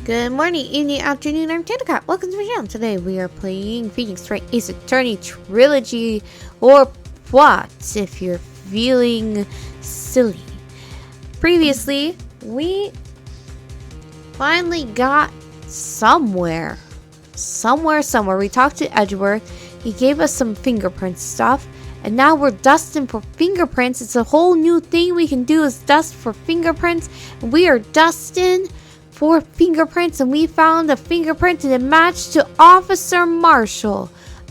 Good morning, evening, afternoon, I'm Tanaka. Welcome to my channel. Today we are playing Phoenix Wright Ace Attorney Trilogy, or what if you're feeling silly. Previously, we finally got somewhere. We talked to Edgeworth. He gave us some fingerprint stuff. And now we're dusting for fingerprints. It's a whole new thing we can do is dust for fingerprints. And we are dusting for fingerprints, and we found a fingerprint and it matched to Officer Marshall.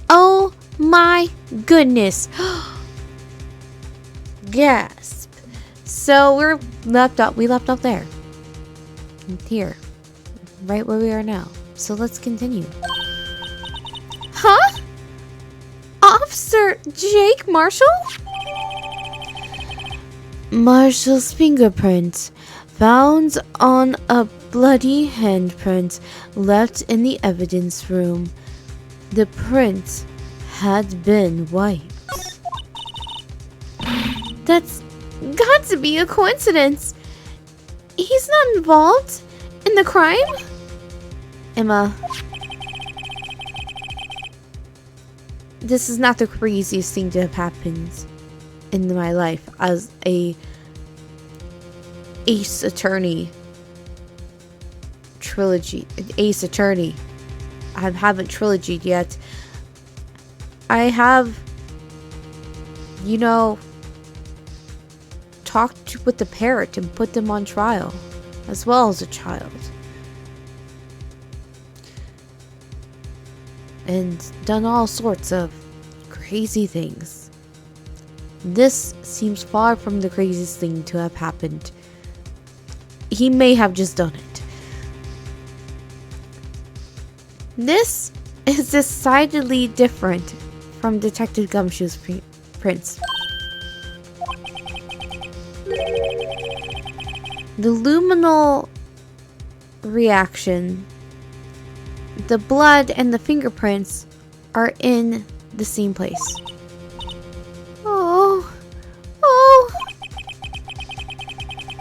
Oh my goodness. Gasp. So we left off there. And here. Right where we are now. So let's continue. Huh? Officer Jake Marshall? Marshall's fingerprint found on a bloody handprint left in the evidence room. The print had been wiped. That's got to be a coincidence. He's not involved in the crime? Emma, this is not the craziest thing to have happened in my life as a Ace Attorney Trilogy. Ace Attorney. I haven't trilogied yet. I have, talked with the parrot and put them on trial, as well as a child. And done all sorts of crazy things. This seems far from the craziest thing to have happened. He may have just done it. This is decidedly different from Detective Gumshoe's prints. The luminal reaction, the blood, and the fingerprints are in the same place. Oh.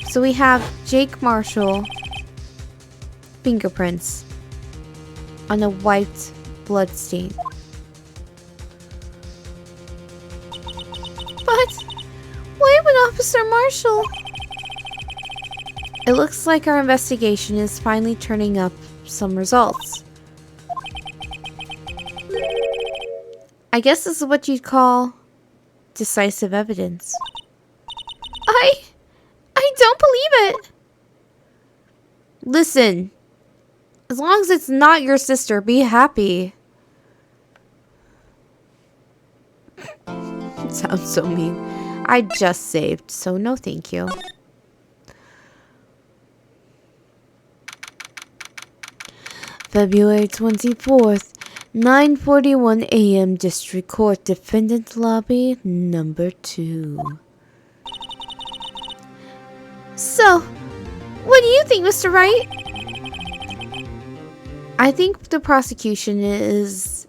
So we have Jake Marshall fingerprints on a wiped blood stain. But why would Officer Marshall? It looks like our investigation is finally turning up some results. I guess this is what you'd call decisive evidence. I don't believe it. Listen. As long as it's not your sister, be happy. It sounds so mean. I just saved, so no thank you. February 24th, 9:41 a.m. District Court, Defendant Lobby, number 2. So, what do you think, Mr. Wright? I think the prosecution is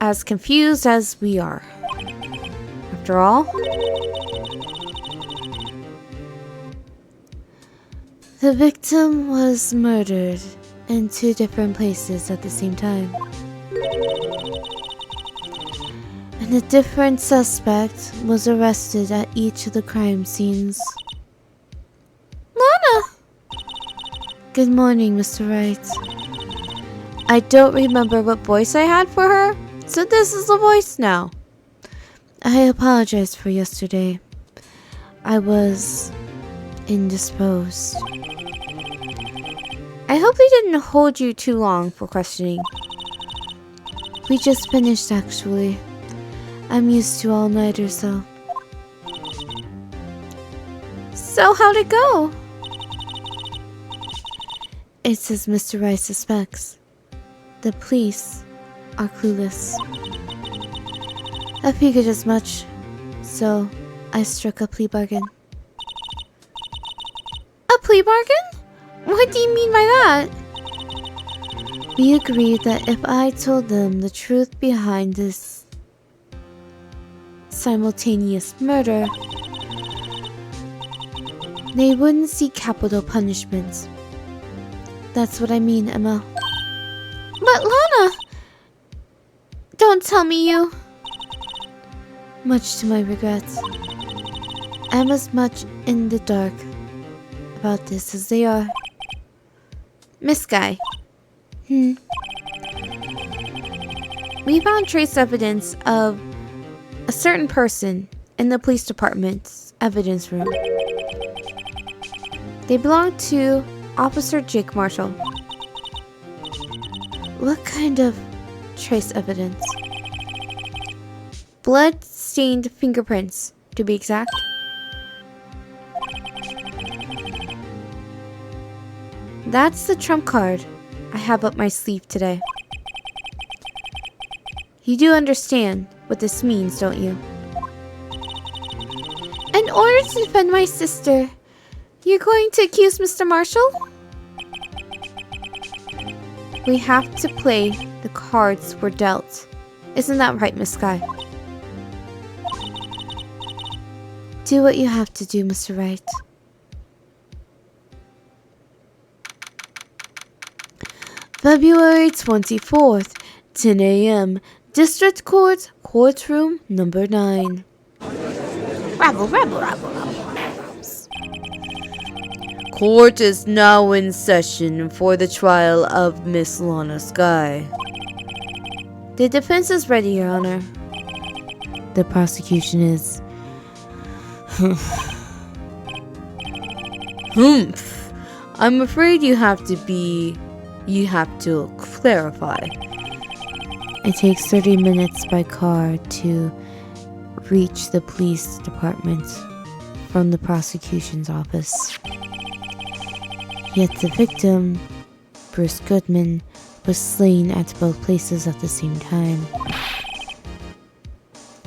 as confused as we are. After all, the victim was murdered in 2 different places at the same time. And a different suspect was arrested at each of the crime scenes. Lana! Good morning, Mr. Wright. I don't remember what voice I had for her, so this is the voice now. I apologize for yesterday. I was indisposed. I hope they didn't hold you too long for questioning. We just finished, actually. I'm used to all-nighters, though. So how'd it go? It's as Mr. Wright suspects. The police are clueless. I figured as much, so I struck a plea bargain. A plea bargain? What do you mean by that? We agreed that if I told them the truth behind this simultaneous murder, they wouldn't see capital punishment. That's what I mean, Emma. But Lana! Don't tell me you... Much to my regrets, I'm as much in the dark about this as they are. Miss Guy. We found trace evidence of a certain person in the police department's evidence room. They belong to Officer Jake Marshall. What kind of trace evidence? Blood-stained fingerprints, to be exact. That's the trump card I have up my sleeve today. You do understand what this means, don't you? In order to defend my sister, you're going to accuse Mr. Marshall? We have to play the cards we're dealt. Isn't that right, Miss Sky? Do what you have to do, Mr. Wright. February 24th, 10 a.m. District Court, Courtroom Number 9. Rabble, rabble, rabble, rabble. Court is now in session for the trial of Miss Lana Sky. The defense is ready, Your Honor. The prosecution is... Humph. I'm afraid you have to clarify. It takes 30 minutes by car to reach the police department from the prosecution's office. Yet the victim, Bruce Goodman, was slain at both places at the same time.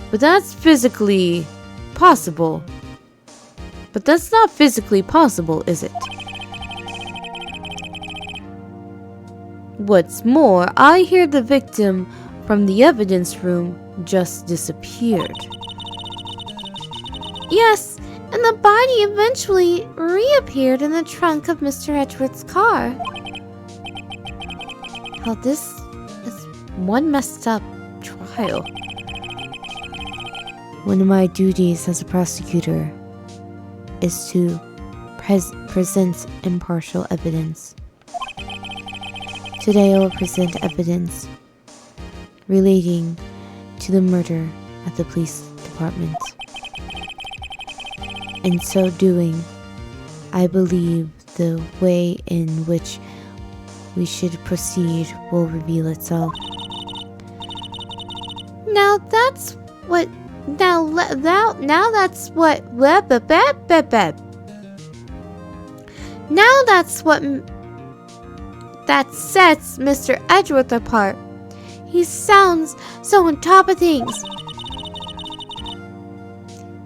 But that's physically possible. But that's not physically possible, is it? What's more, I hear the victim from the evidence room just disappeared. Yes, and the body eventually reappeared in the trunk of Mr. Edgeworth's car. Well, this is one messed up trial. One of my duties as a prosecutor is to present impartial evidence. Today I will present evidence relating to the murder at the police department. In so doing, I believe the way in which we should proceed will reveal itself. Now that's what that sets Mr. Edgeworth apart. He sounds so on top of things,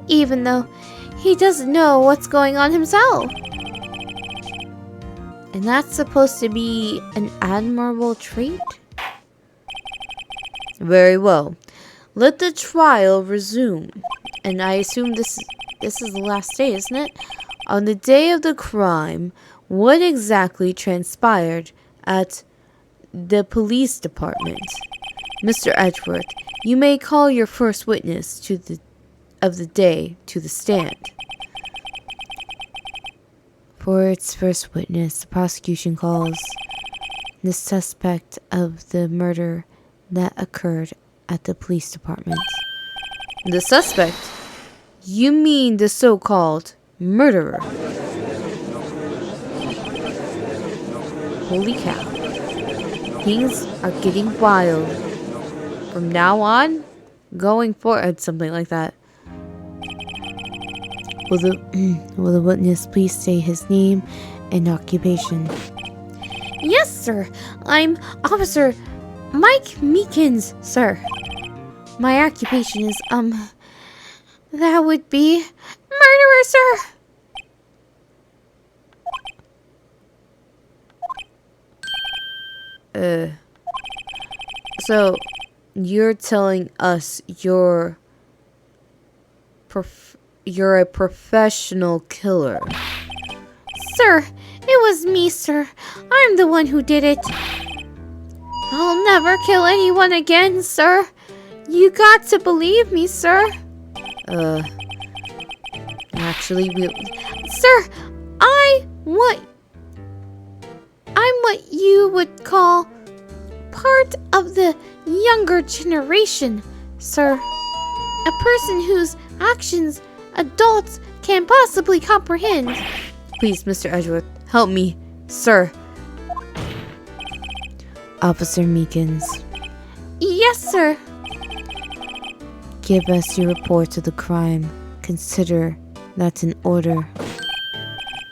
even though he doesn't know what's going on himself. And that's supposed to be an admirable trait? Very well. Let the trial resume. And I assume this is the last day, isn't it? On the day of the crime, what exactly transpired at the police department? Mr. Edgeworth, you may call your first witness of the day to the stand. For its first witness, the prosecution calls the suspect of the murder that occurred at the police department. The suspect? You mean the so-called murderer? Holy cow. Things are getting wild. From now on, going forward, something like that. Will the witness please say his name and occupation? Yes, sir. I'm Officer Mike Meekins, sir. My occupation is, that would be murderer, sir. So, you're telling us you're a professional killer. Sir, it was me, sir. I'm the one who did it. I'll never kill anyone again, sir. You got to believe me, sir. Actually, Sir, I'm what you would call part of the younger generation, sir. A person whose actions adults can't possibly comprehend. Please, Mr. Edgeworth, help me, sir. Officer Meekins. Yes, sir. Give us your report of the crime. Consider that's an order.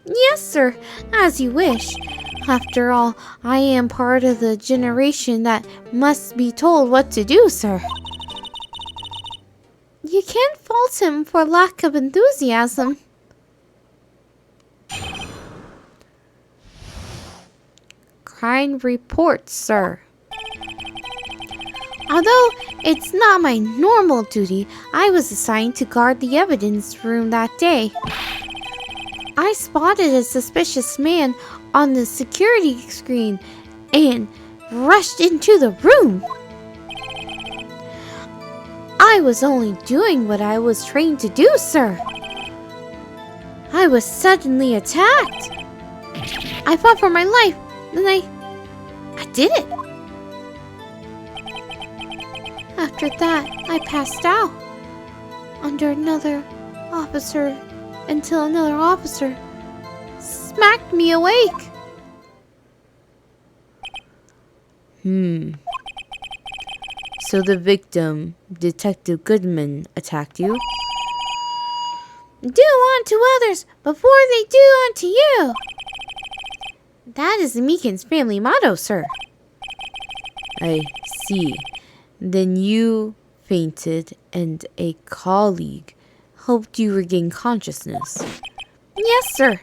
Yes, sir. As you wish. After all, I am part of the generation that must be told what to do, sir. You can't fault him for lack of enthusiasm. Crime report, sir. Although it's not my normal duty, I was assigned to guard the evidence room that day. I spotted a suspicious man on the security screen and rushed into the room. I was only doing what I was trained to do, sir. I was suddenly attacked. I fought for my life, and I did it. After that, I passed out under another officer until another officer smacked me awake. So the victim, Detective Goodman, attacked you? Do unto others before they do unto you. That is the Meekins family motto, sir. I see. Then you fainted and a colleague helped you regain consciousness. Yes, sir.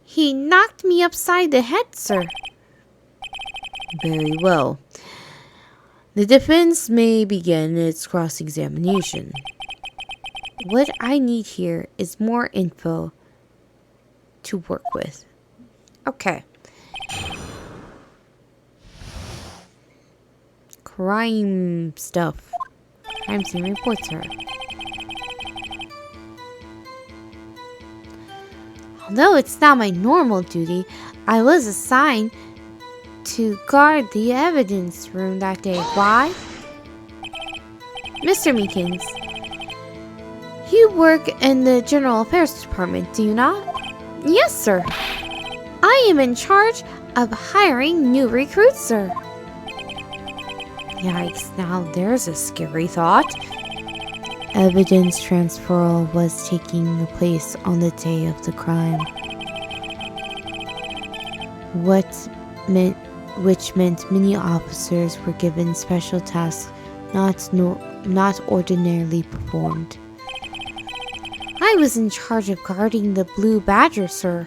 He knocked me upside the head, sir. Very well. The defense may begin its cross-examination. What I need here is more info to work with. Okay. Crime stuff. Crime scene reports, sir. Although it's not my normal duty, I was assigned to guard the evidence room that day. Why? Mr. Meekins, you work in the General Affairs Department, do you not? Yes, sir. I am in charge of hiring new recruits, sir. Yikes, now there's a scary thought. Evidence transfer was taking place on the day of the crime. Which meant many officers were given special tasks not ordinarily performed. I was in charge of guarding the Blue Badger, sir.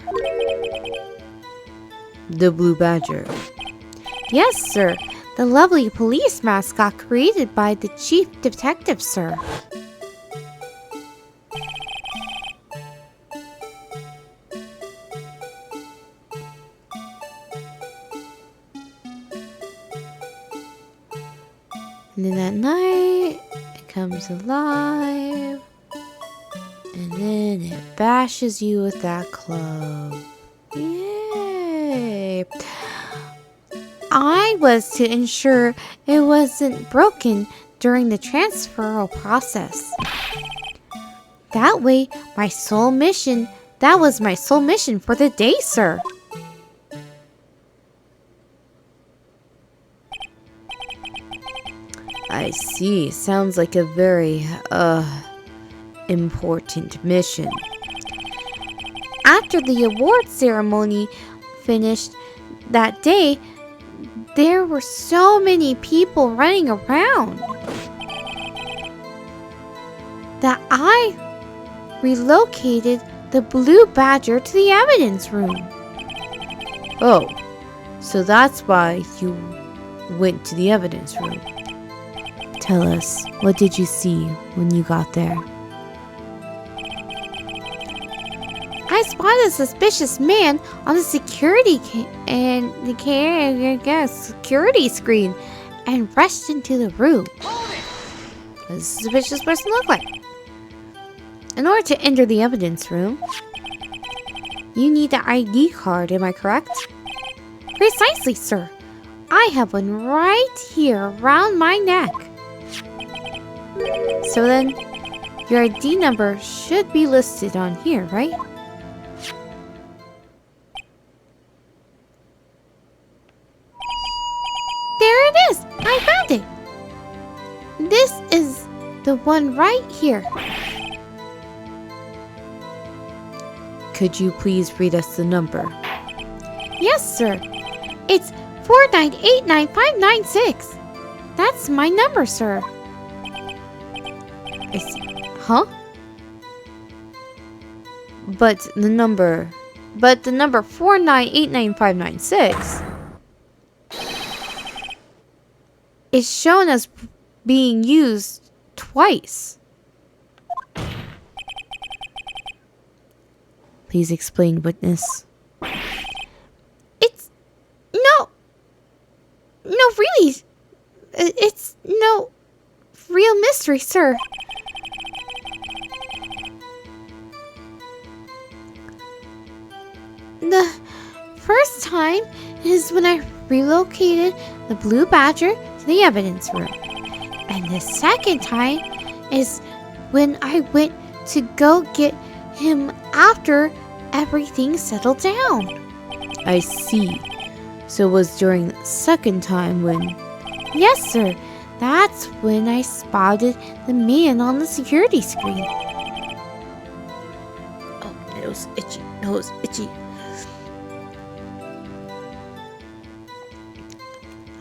The Blue Badger? Yes, sir. The lovely police mascot created by the chief detective, sir. And then at night, it comes alive. And then it bashes you with that club. Yay! I was to ensure it wasn't broken during the transferal process. That way, that was my sole mission for the day, sir. I see. Sounds like a very, important mission. After the award ceremony finished that day, there were so many people running around that I relocated the Blue Badger to the evidence room. Oh, so that's why you went to the evidence room. Tell us, what did you see when you got there? I spotted a suspicious man on the security security screen and rushed into the room. What does a suspicious person look like? In order to enter the evidence room, you need the ID card, am I correct? Precisely, sir. I have one right here around my neck. So then, your ID number should be listed on here, right? There it is! I found it! This is the one right here. Could you please read us the number? Yes, sir. It's 4989596. That's my number, sir. I see. Huh? But the number 4989596 is shown as being used twice. Please explain, witness. It's no, really. It's no real mystery, sir. The first time is when I relocated the Blue Badger to the evidence room. And the second time is when I went to go get him after everything settled down. I see. So it was during the second time when... Yes, sir. That's when I spotted the man on the security screen. Oh, nose itchy, nose itchy.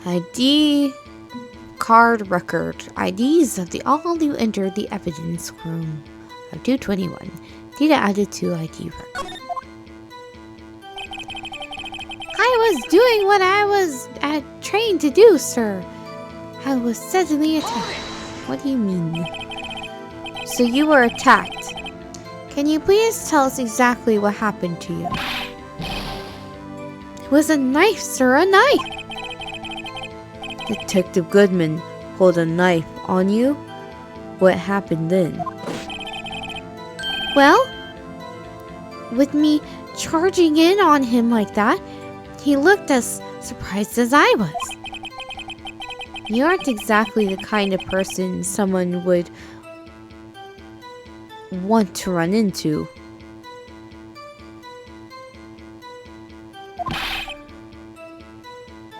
ID card record. IDs of all who entered the evidence room of 221. Data added to ID record. I was doing what I was trained to do, sir. I was suddenly attacked. What do you mean? So you were attacked. Can you please tell us exactly what happened to you? It was a knife, sir, a knife. Detective Goodman pulled a knife on you? What happened then? Well, with me charging in on him like that, he looked as surprised as I was. You aren't exactly the kind of person someone would want to run into.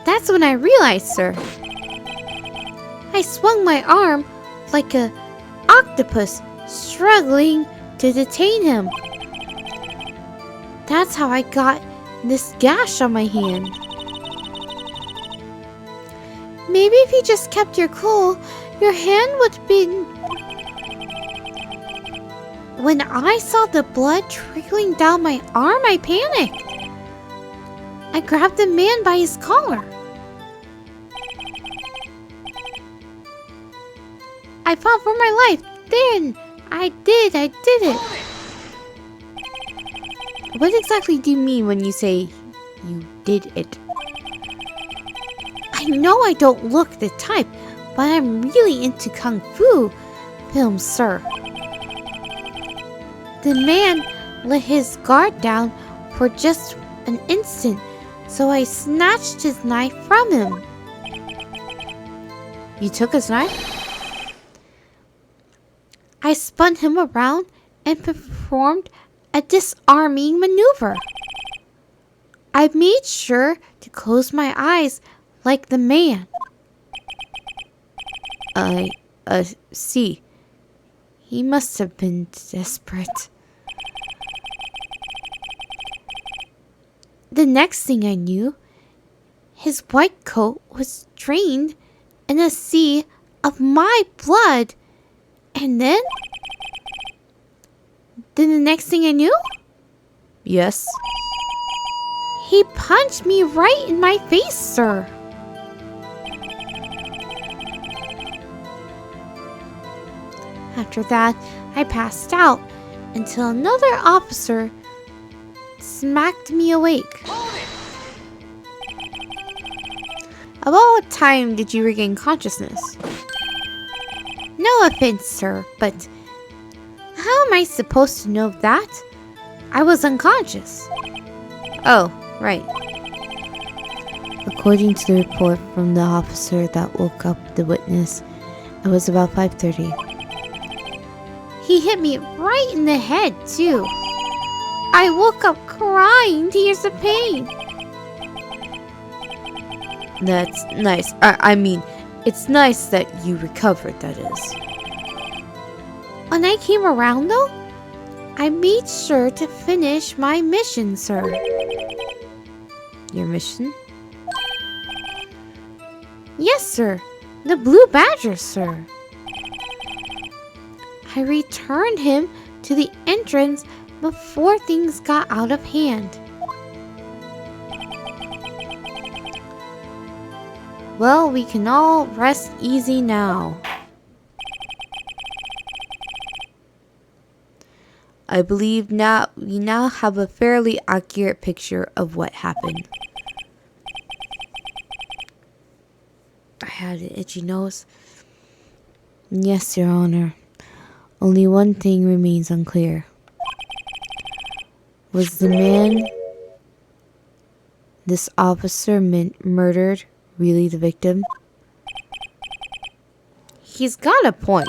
That's when I realized, sir. I swung my arm like an octopus, struggling to detain him. That's how I got this gash on my hand. Maybe if you just kept your cool, your hand would have been... When I saw the blood trickling down my arm, I panicked. I grabbed the man by his collar. I fought for my life. Then I did it. What exactly do you mean when you say you did it? I know I don't look the type, but I'm really into kung fu films, sir. The man let his guard down for just an instant, so I snatched his knife from him. You took his knife? I spun him around and performed a disarming maneuver. I made sure to close my eyes like the man. I see. He must have been desperate. The next thing I knew, his white coat was drained in a sea of my blood. And then the next thing I knew? Yes? He punched me right in my face, sir. After that, I passed out until another officer smacked me awake. About what time did you regain consciousness? No offense, sir, but how am I supposed to know that? I was unconscious. Oh, right. According to the report from the officer that woke up the witness, it was about 5:30. He hit me right in the head, too. I woke up crying tears of pain. That's nice. I mean, it's nice that you recovered, that is. When I came around, though, I made sure to finish my mission, sir. Your mission? Yes, sir. The Blue Badger, sir. I returned him to the entrance before things got out of hand. Well, we can all rest easy now. I believe we now have a fairly accurate picture of what happened. I had an itchy nose. Yes, Your Honor. Only one thing remains unclear. Was the man this officer murdered really the victim? He's got a point.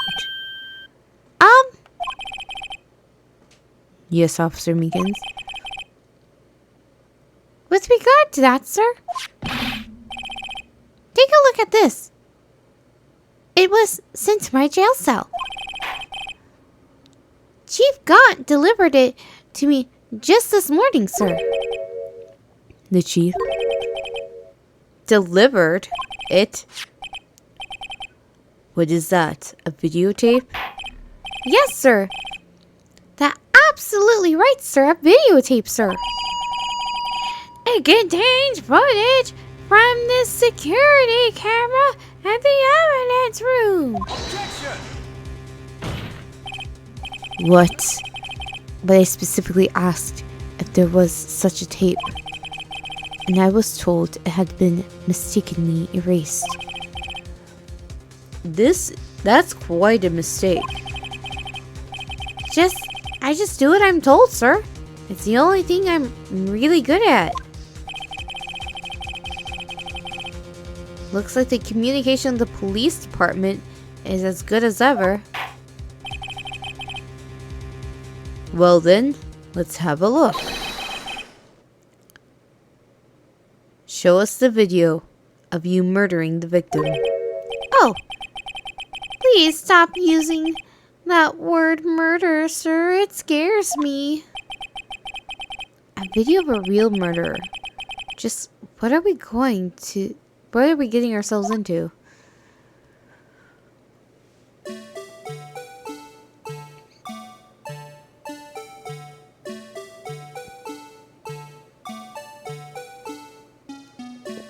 Yes, Officer Meekins. With regard to that, sir, take a look at this. It was sent to my jail cell. Chief Gaunt delivered it to me just this morning, sir. The chief delivered it? What is that? A videotape? Yes, sir. That's absolutely right, sir. A videotape, sir. It contains footage from the security camera at the evidence room. Objection! What? But I specifically asked if there was such a tape, and I was told it had been mistakenly erased. That's quite a mistake. I just do what I'm told, sir. It's the only thing I'm really good at. Looks like the communication of the police department is as good as ever. Well then, let's have a look. Show us the video of you murdering the victim. Oh, please stop using that word murder, sir. It scares me. A video of a real murderer. Just what are we getting ourselves into?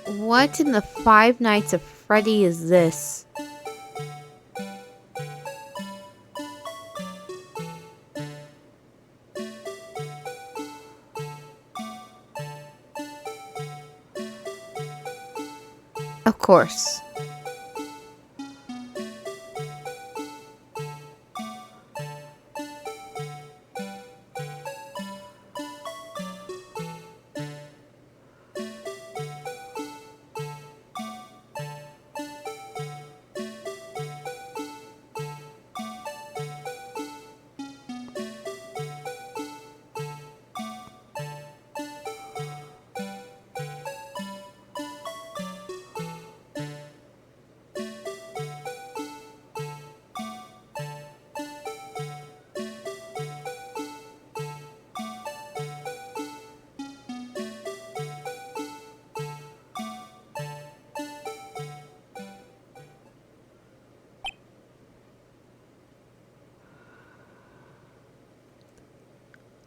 What in the Five Nights at Freddy is this? Of course.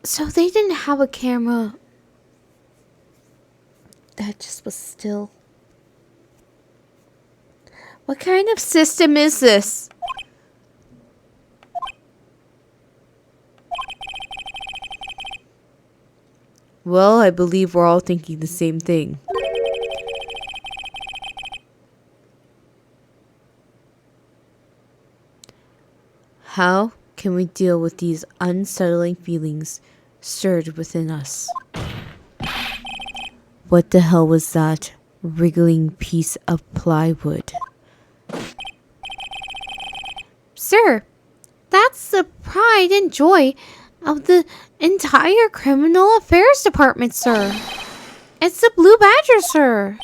So they didn't have a camera that just was still. What kind of system is this? Well, I believe we're all thinking the same thing. How can we deal with these unsettling feelings stirred within us? What the hell was that wriggling piece of plywood? Sir, that's the pride and joy of the entire criminal affairs department, sir. It's the Blue Badger, sir.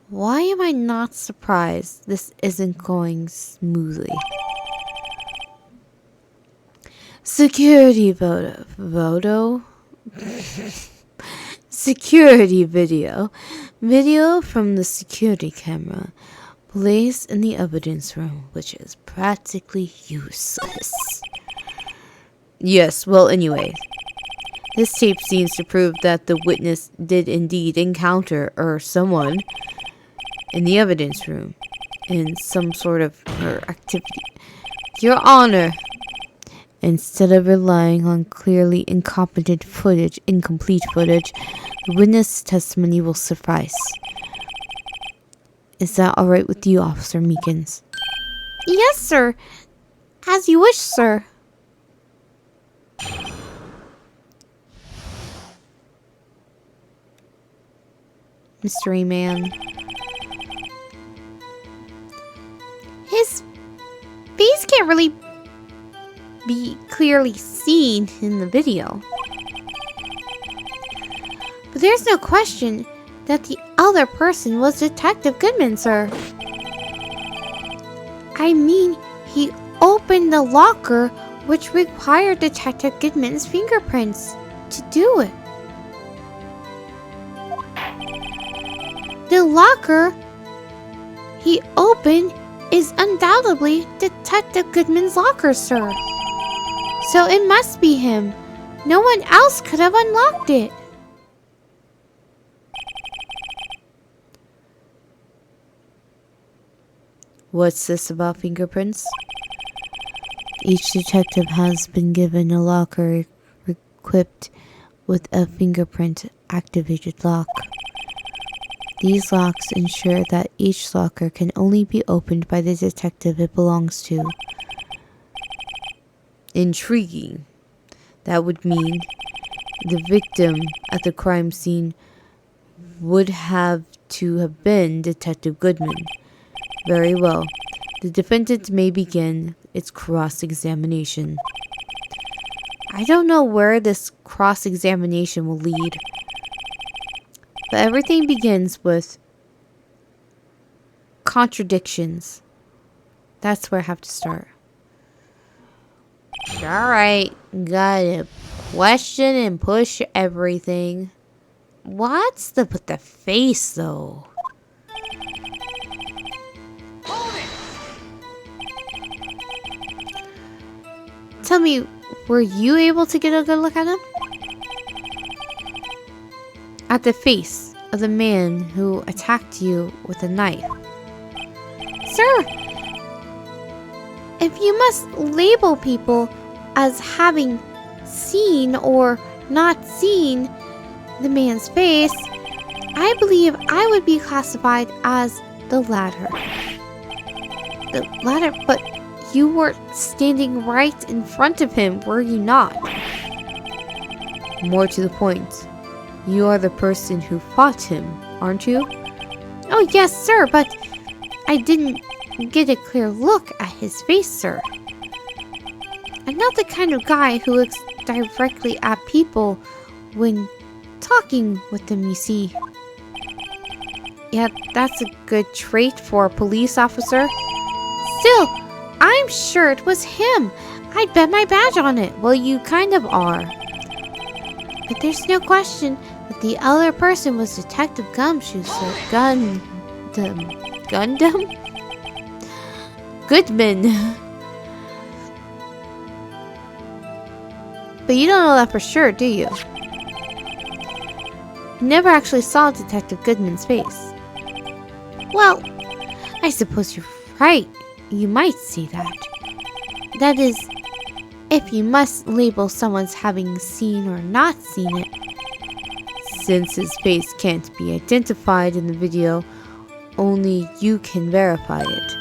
Why am I not surprised this isn't going smoothly? Security security video. Video from the security camera placed in the evidence room, which is practically useless. Yes, well, anyway. This tape seems to prove that the witness did indeed encounter someone in the evidence room in some sort of activity. Your Honor, instead of relying on clearly incompetent footage, incomplete footage, the witness testimony will suffice. Is that alright with you, Officer Meekins? Yes, sir. As you wish, sir. Mystery Man. His face can't really be clearly seen in the video. But there's no question that the other person was Detective Goodman, sir. I mean, he opened the locker, which required Detective Goodman's fingerprints to do it. The locker he opened is undoubtedly Detective Goodman's locker, sir. So it must be him. No one else could have unlocked it. What's this about fingerprints? Each detective has been given a locker equipped with a fingerprint activated lock. These locks ensure that each locker can only be opened by the detective it belongs to. Intriguing. That would mean the victim at the crime scene would have to have been Detective Goodman. Very well. The defendant may begin its cross-examination. I don't know where this cross-examination will lead. But everything begins with contradictions. That's where I have to start. Alright, gotta question and push everything. What's the with the face though? Tell me, were you able to get a good look at him? At the face of the man who attacked you with a knife. Sir, if you must label people as having seen or not seen the man's face, I believe I would be classified as the latter. The latter, but you were standing right in front of him, were you not? More to the point, you are the person who fought him, aren't you? Oh yes, sir, but I didn't get a clear look at his face, sir. I'm not the kind of guy who looks directly at people when talking with them, you see. Yeah, that's a good trait for a police officer. Still, I'm sure it was him. I'd bet my badge on it. Well, you kind of are. But there's no question that the other person was Detective Gumshoe, sir. Gundam? Goodman. But you don't know that for sure, do you? You never actually saw Detective Goodman's face. Well, I suppose you're right. You might see that. That is, if you must label someone's having seen or not seen it. Since his face can't be identified in the video, only you can verify it.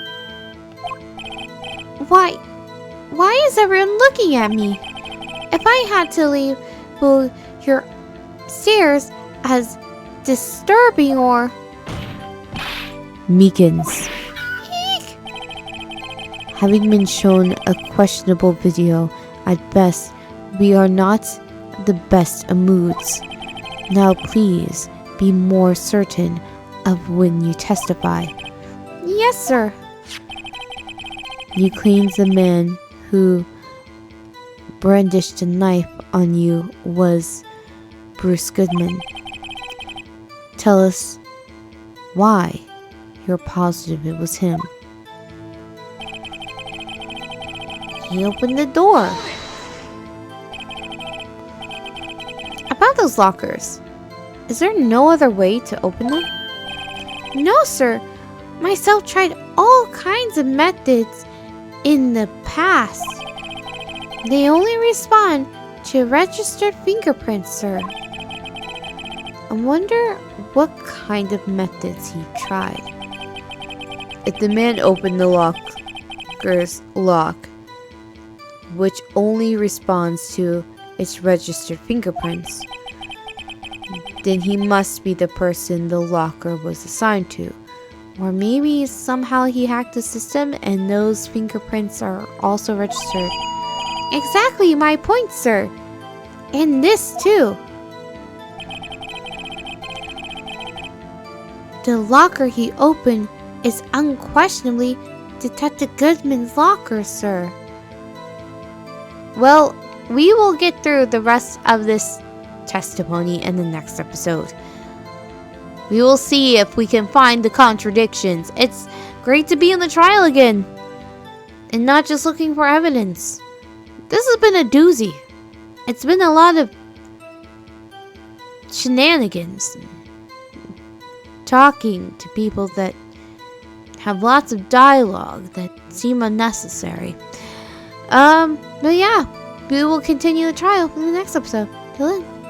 Why is everyone looking at me? If I had to label your stares as disturbing or... Meekins. Eek! Having been shown a questionable video, at best, we are not the best of moods. Now please, be more certain of when you testify. Yes, sir. You claimed the man who brandished a knife on you was Bruce Goodman. Tell us why you're positive it was him. He opened the door. About those lockers, is there no other way to open them? No, sir. Myself tried all kinds of methods in the past. They only respond to registered fingerprints, sir. I wonder what kind of methods he tried. If the man opened the locker's lock, which only responds to its registered fingerprints, then he must be the person the locker was assigned to. Or maybe somehow he hacked the system and those fingerprints are also registered. Exactly my point, sir. And this too. The locker he opened is unquestionably Detective Goodman's locker, sir. Well, we will get through the rest of this testimony in the next episode. We will see if we can find the contradictions. It's great to be in the trial again and not just looking for evidence. This has been a doozy. It's been a lot of shenanigans. Talking to people that have lots of dialogue that seem unnecessary. But yeah, we will continue the trial in the next episode. Till then.